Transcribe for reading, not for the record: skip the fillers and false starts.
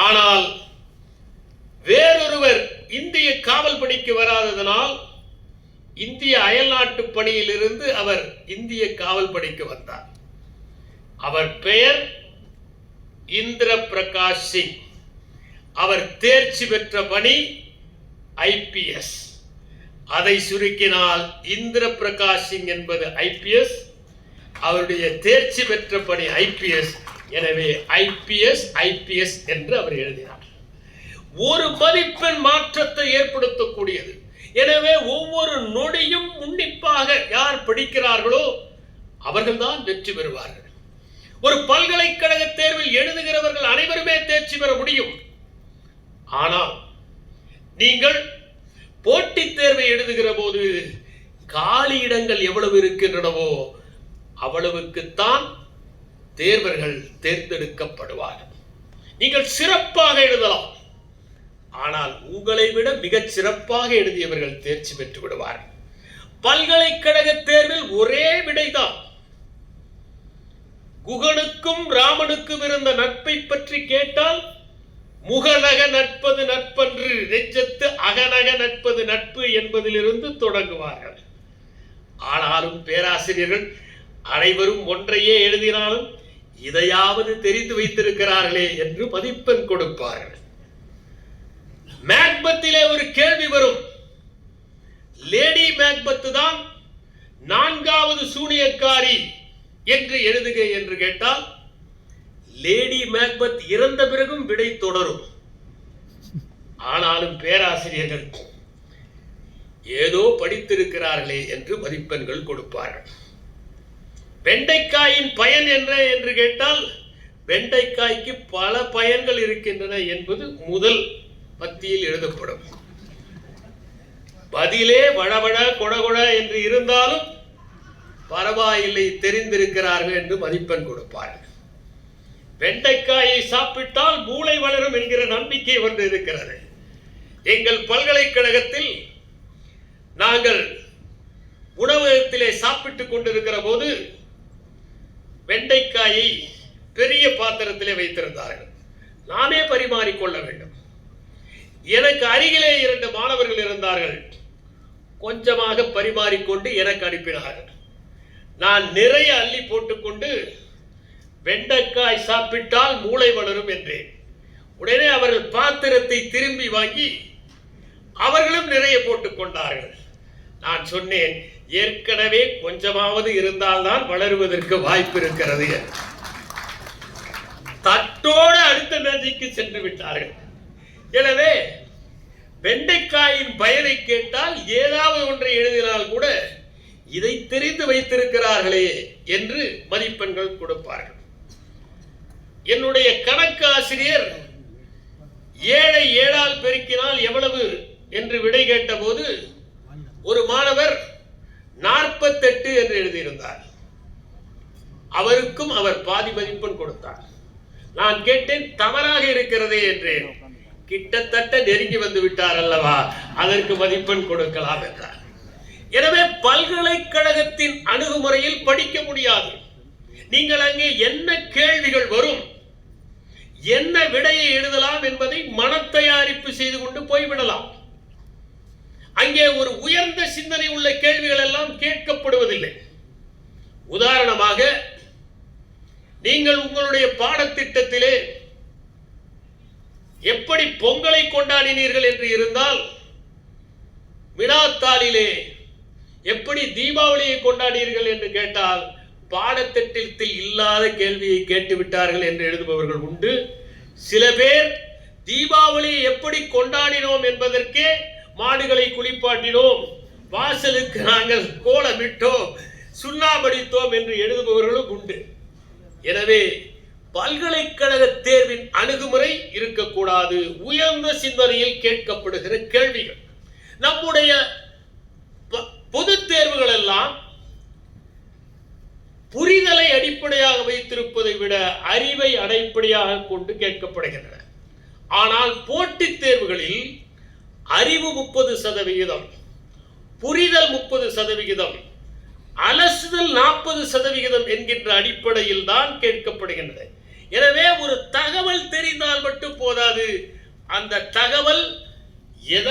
ஆனால் வேறொருவர் இந்திய காவல் பணிக்கு வராததனால் இந்திய அயல்நாட்டு பணியில் இருந்து அவர் இந்திய காவல் பணிக்கு வந்தார். அவர் பெயர் இந்திர பிரகாஷ் சிங். அவர் தேர்ச்சி பெற்ற பணி ஐபிஎஸ். அதை சுருக்கினால் இந்திர பிரகாஷ் சிங் என்பது ஐபிஎஸ், அவருடைய தேர்ச்சி பெற்ற பணி ஐபிஎஸ். எனவே ஐபிஎஸ் என்று அவர் எழுதினார். ஒரு மதிப்பெண் மாற்றத்தை ஏற்படுத்தக்கூடியது. எனவே ஒவ்வொரு நொடியும் உன்னிப்பாக யார் படிக்கிறார்களோ அவர்கள்தான் வெற்றி பெறுவார்கள். ஒரு பல்கலைக்கழக தேர்வில் எழுதுகிறவர்கள் அனைவருமே தேர்ச்சி பெற முடியும். ஆனால் நீங்கள் போட்டித் தேர்வை எழுதுகிற போது காலி இடங்கள் எவ்வளவு இருக்கின்றனவோ அவ்வளவுக்குத்தான் தேர்வர்கள் தேர்ந்தெடுக்கப்படுவார்கள். நீங்கள் சிறப்பாக எழுதலாம், ஆனால் உங்களை விட மிகச் சிறப்பாக எழுதியவர்கள் தேர்ச்சி பெற்று விடுவார்கள். பல்கலைக்கழக தேர்வில் ஒரே விடைதான். குகனுக்கும் ராமனுக்கும் இருந்த நட்பை பற்றி கேட்டால் முகநக நட்பது நட்பன்று, நெஞ்சத்து அகநக நட்பது நட்பு என்பதிலிருந்து தொடங்குவார்கள். ஆனாலும் பேராசிரியர்கள் அனைவரும் ஒன்றையே எழுதினாலும் இதையாவது தெரிந்து வைத்திருக்கிறார்களே என்று மதிப்பெண் கொடுப்பார்கள். மேக்பத்திலே ஒரு கேள்வி வரும். லேடி மேக்பத் தான் 4வது சூனியக்காரி என்று எழுதுக என்று கேட்டால் லேடி மேக்பத் இறந்த பிறகும் விடை தொடரும். ஆனாலும் பேராசிரியர்கள் ஏதோ படித்திருக்கிறார்களே என்று மதிப்பெண்கள் கொடுப்பார்கள். வெண்டைக்காயின் பயன் என்ன என்று கேட்டால் வெண்டைக்காய்க்கு பல பயன்கள் இருக்கின்றன என்பது முதல் பத்தியில் எழுதப்படும். பதிலே வடவட கொடகொட என்று இருந்தாலும் பரவாயில்லை, தெரிந்திருக்கிறார்கள் என்று மதிப்பெண் கொடுப்பார்கள். வெண்டைக்காயை சாப்பிட்டால் மூளை வளரும் என்கிற நம்பிக்கை ஒன்று இருக்கிறது. எங்கள் பல்கலைக்கழகத்தில் நாங்கள் உணவகத்திலே சாப்பிட்டுக் கொண்டிருக்கிற போது வெண்டைக்காயை பெரிய பாத்திரத்திலே வைத்திருந்தார்கள். நானே பரிமாறிக்கொள்ள வேண்டும். எனக்கு அருகிலே 2 மாணவர்கள் இருந்தார்கள். கொஞ்சமாக பரிமாறிக்கொண்டு எனக்கு அனுப்பினார்கள். நான் நிறைய அள்ளி போட்டுக்கொண்டு வெண்டைக்காய் சாப்பிட்டால் மூளை வளரும் என்றேன். உடனே அவர்கள் பாத்திரத்தை திரும்பி வாங்கி அவர்களும் நிறைய போட்டுக் கொண்டார்கள். நான் சொன்னேன், ஏற்கனவே கொஞ்சமாவது இருந்தால்தான் வளருவதற்கு வாய்ப்பு இருக்கிறது. தட்டோடு அடுத்த மேஜைக்கு சென்று விட்டார்கள். எனவே வெண்டைக்காயின் பயனை கேட்டால் ஏதாவது ஒன்றை எழுதினால் கூட இதை தெரிந்து வைத்திருக்கிறார்களே என்று மதிப்பெண்கள் கொடுப்பார்கள். என்னுடைய கணக்கு ஆசிரியர் 7ஐ 7ஆல் பெருக்கினால் எவ்வளவு என்று விடை கேட்ட போது ஒரு மாணவர் 48 என்று எழுதியிருந்தார். அவருக்கும் அவர் பாதி மதிப்பெண் கொடுத்தார். நான் கேட்டேன், தவறாக இருக்கிறதே என்றேன். கிட்டத்தட்ட நெருங்கி வந்து விட்டார் அல்லவா, அதற்கு மதிப்பெண் கொடுக்கலாம் என்றார். எனவே பல்கலைக்கழகத்தின் அணுகுமுறையில் படிக்க முடியாது. நீங்கள் அங்கே என்ன கேள்விகள் வரும், என்ன விடையை எழுதலாம் என்பதை மனத்தயாரிப்பு செய்து கொண்டு போய்விடலாம். அங்கே ஒரு உயர்ந்த சிந்தனை உள்ள கேள்விகள் எல்லாம் கேட்கப்படுவதில்லை. உதாரணமாக, நீங்கள் உங்களுடைய பாடத்திட்டத்திலே எப்படி பொங்கலை கொண்டாடினீர்கள் என்று இருந்தால் வினாத்தாளிலே எப்படி தீபாவளியை கொண்டாடினீர்கள் என்று கேட்டால் பாடத்திட்டத்தில் இல்லாத கேள்வியை கேட்டுவிட்டார்கள் என்று எழுதுபவர்கள் உண்டு. சில பேர் தீபாவளியை எப்படி கொண்டாடினோம் என்பதற்கே மாடுகளை குளிப்பாட்டினோம், வாசலுக்கு நாங்கள் கோலமிட்டோம், சுண்ணாம்படித்தோம் என்று எழுதுபவர்களும் உண்டு. எனவே பல்கலைக்கழக தேர்வின் அணுகுமுறை இருக்கக்கூடாது. உயர்ந்த சிந்தனையில் கேட்கப்படுகிற கேள்விகள். நம்முடைய பொது தேர்வுகள் எல்லாம் புரிதலை அடிப்படையாக வைத்திருப்பதை விட அறிவை அடிப்படையாக கொண்டு கேட்கப்படுகின்றன. ஆனால் போட்டித் தேர்வுகளில் அறிவு 30%, புரிதல் 30%, அலசுதல் 40% என்கின்ற அடிப்படையில் தான் கேட்கப்படுகின்றன. எனவே ஒரு தகவல் தெரிந்தால் மட்டும் போதாது. அந்த தகவல் எதை